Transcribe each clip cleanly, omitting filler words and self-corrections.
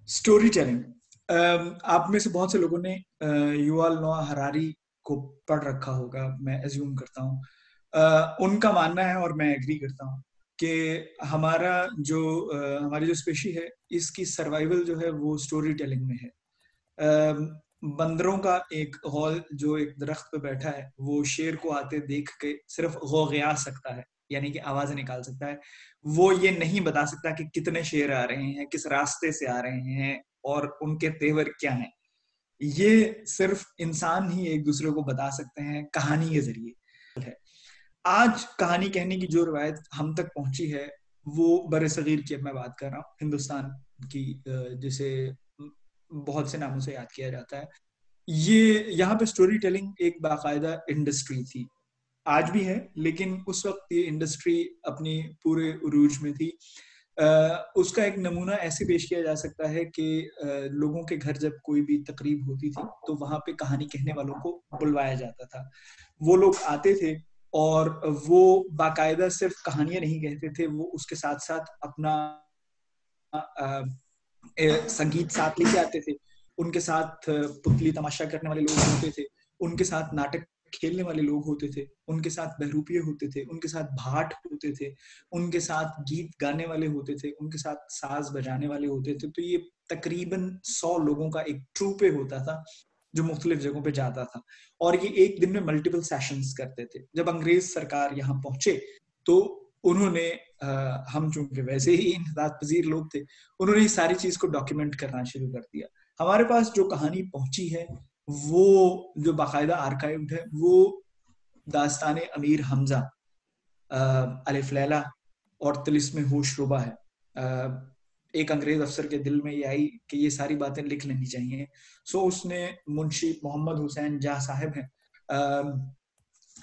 Story telling. आप में से बहुत से लोगों ने युval नोआ हरारी को पढ़ रखा होगा, मैं अज्यूम करता हूँ। उनका मानना है और मैं एग्री करता हूँ कि हमारी जो स्पेशी है, इसकी सर्वाइवल जो है वो स्टोरी टेलिंग में है। बंदरों का एक गौल जो एक दरख्त पे बैठा है, वो शेर को आते देख के सिर्फ गौगया सकता है, यानी कि आवाजें निकाल सकता है। वो ये नहीं बता सकता कि कितने शेर आ रहे हैं, किस रास्ते से आ रहे हैं और उनके तेवर क्या हैं। ये सिर्फ इंसान ही एक दूसरे को बता सकते हैं कहानी के जरिए है। आज कहानी कहने की जो रवायत हम तक पहुंची है, वो बरसगीर की, अब मैं बात कर रहा हूँ हिंदुस्तान की, जिसे बहुत से नामों से याद किया जाता है। ये यहाँ पे स्टोरी टेलिंग एक बाकायदा इंडस्ट्री थी, आज भी है, लेकिन उस वक्त ये इंडस्ट्री अपनी पूरे उरूज में थी। उसका एक नमूना ऐसे पेश किया जा सकता है कि लोगों के घर जब कोई भी तकरीब होती थी तो वहां पे कहानी कहने वालों को बुलवाया जाता था। वो लोग आते थे और वो बाकायदा सिर्फ कहानियां नहीं कहते थे, वो उसके साथ साथ अपना संगीत साथ लेके आते थे। उनके साथ पुतली तमाशा करने वाले लोग होते थे, उनके साथ नाटक खेलने वाले लोग होते थे, उनके साथ बहरूपिये होते थे, उनके साथ भाट होते थे, उनके साथ गीत गाने वाले होते थे, उनके साथ साज बजाने वाले होते थे। तो ये तकरीबन 100 लोगों का एक ट्रूपे होता था जो मुख्तलिफ जगहों पे जाता था, और ये एक दिन में मल्टीपल सेशंस करते थे। जब अंग्रेज सरकार यहाँ पहुंचे तो उन्होंने हम चूंकि वैसे ही इंसदाद पजीर लोग थे, उन्होंने इस सारी चीज को डॉक्यूमेंट करना शुरू कर दिया। हमारे पास जो कहानी पहुंची है, वो जो बाकायदा आर्काइव्ड है, वो दास्तान अमीर हमजा, अलिफ लैला और तिलिस्मे होशरुबा है। एक अंग्रेज अफसर के दिल में ये आई कि ये सारी बातें लिख लेनी चाहिए। सो उसने मुंशी मोहम्मद हुसैन जहाँ साहब हैं,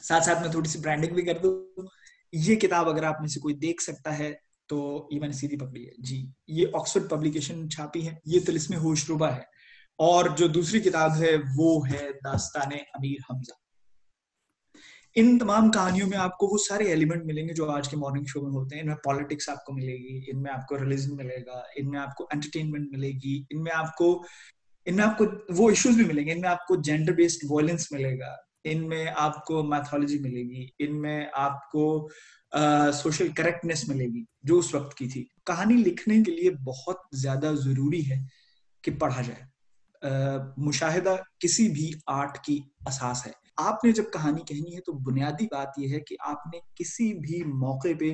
साथ साथ में थोड़ी सी ब्रांडिंग भी कर दूं, ये किताब अगर आप में से कोई देख सकता है तो ये मैंने सीधी पकड़ी है जी, ये ऑक्सफोर्ड पब्लिकेशन छापी है, ये तिलिस्मे होशरुबा है। और जो दूसरी किताब है वो है दास्ताने अमीर हमजा। इन तमाम कहानियों में आपको वो सारे एलिमेंट मिलेंगे जो आज के मॉर्निंग शो में होते हैं। इनमें पॉलिटिक्स आपको मिलेगी, इनमें आपको रिलीजन मिलेगा, इनमें आपको एंटरटेनमेंट मिलेगी, इनमें आपको वो इश्यूज भी मिलेंगे, इनमें आपको जेंडर बेस्ड वायलेंस मिलेगा, इनमें आपको मैथोलॉजी मिलेगी, इनमें आपको सोशल करेक्टनेस मिलेगी जो उस वक्त की थी। कहानी लिखने के लिए बहुत ज्यादा जरूरी है कि पढ़ा जाए। मुशाहिदा किसी भी आर्ट की असास है। आपने जब कहानी कहनी है तो बुनियादी बात यह है कि आपने किसी भी मौके पे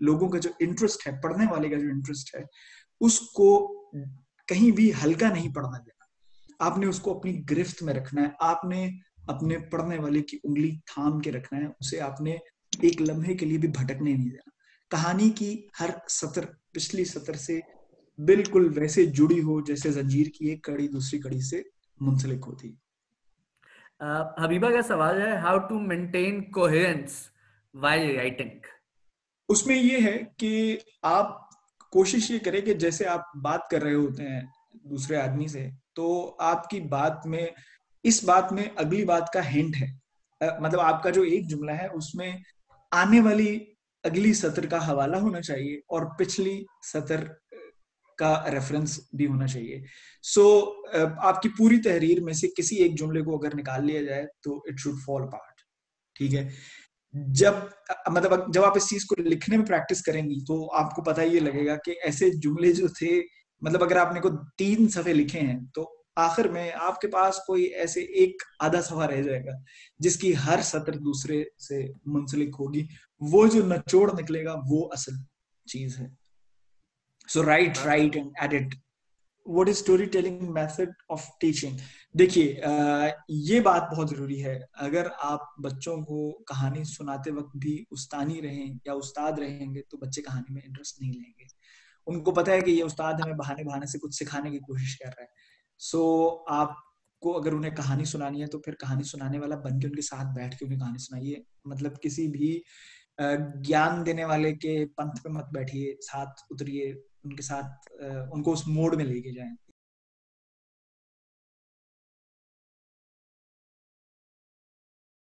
लोगों का जो इंटरेस्ट है, पढ़ने वाले का जो इंटरेस्ट है, उसको कहीं भी हल्का नहीं पड़ना देना। आपने उसको अपनी गिरफ्त में रखना है, आपने अपने पढ़ने वाले की उंगली थाम के रखना है, उसे आपने एक लम्हे के लिए भी भटकने नहीं देना। कहानी की हर सतर पिछली सतर से बिल्कुल वैसे जुड़ी हो जैसे जंजीर की एक कड़ी दूसरी कड़ी से मुंसलिक होती। हबीबा का सवाल है, how to maintain coherence while writing. उसमें ये है कि आप कोशिश ये करें कि जैसे आप बात कर रहे होते हैं दूसरे आदमी से, तो आपकी बात में, इस बात में अगली बात का हिंट है। मतलब आपका जो एक जुमला है उसमें आने वाली अगली सत्र का हवाला होना चाहिए और पिछली सत्र का रेफरेंस भी होना चाहिए। सो आपकी पूरी तहरीर में से किसी एक जुमले को अगर निकाल लिया जाए तो इट शुड फॉल अपार्ट। ठीक है। जब मतलब जब आप इस चीज को लिखने में प्रैक्टिस करेंगी तो आपको पता ही लगेगा कि ऐसे जुमले जो थे, मतलब अगर आपने को 3 सफ़े लिखे हैं तो आखिर में आपके पास कोई ऐसे एक आधा सफ़ा रह जाएगा जिसकी हर सत्र दूसरे से मुंसलिक होगी। वो जो निचोड़ निकलेगा वो असल चीज है। So write write and edit. What is story telling method of teaching? देखिए, ये बात बहुत जरूरी है। अगर आप बच्चों को कहानी सुनाते वक्त भी उस्तानी रहें या उस्ताद रहेंगे तो बच्चे कहानी में इंटरेस्ट नहीं लेंगे। उनको पता है कि ये उस्ताद हमें बहाने बहाने से कुछ सिखाने की कोशिश कर रहा है। सो आपको अगर उन्हें कहानी सुनानी है तो फिर कहानी सुनाने वाला बन के उनके साथ बैठ के उन्हें कहानी सुनाइए। मतलब किसी भी ज्ञान देने वाले के पंथ पे मत बैठिए, साथ उतरिए उनके साथ, उनको उस मोड में लेके जाएं।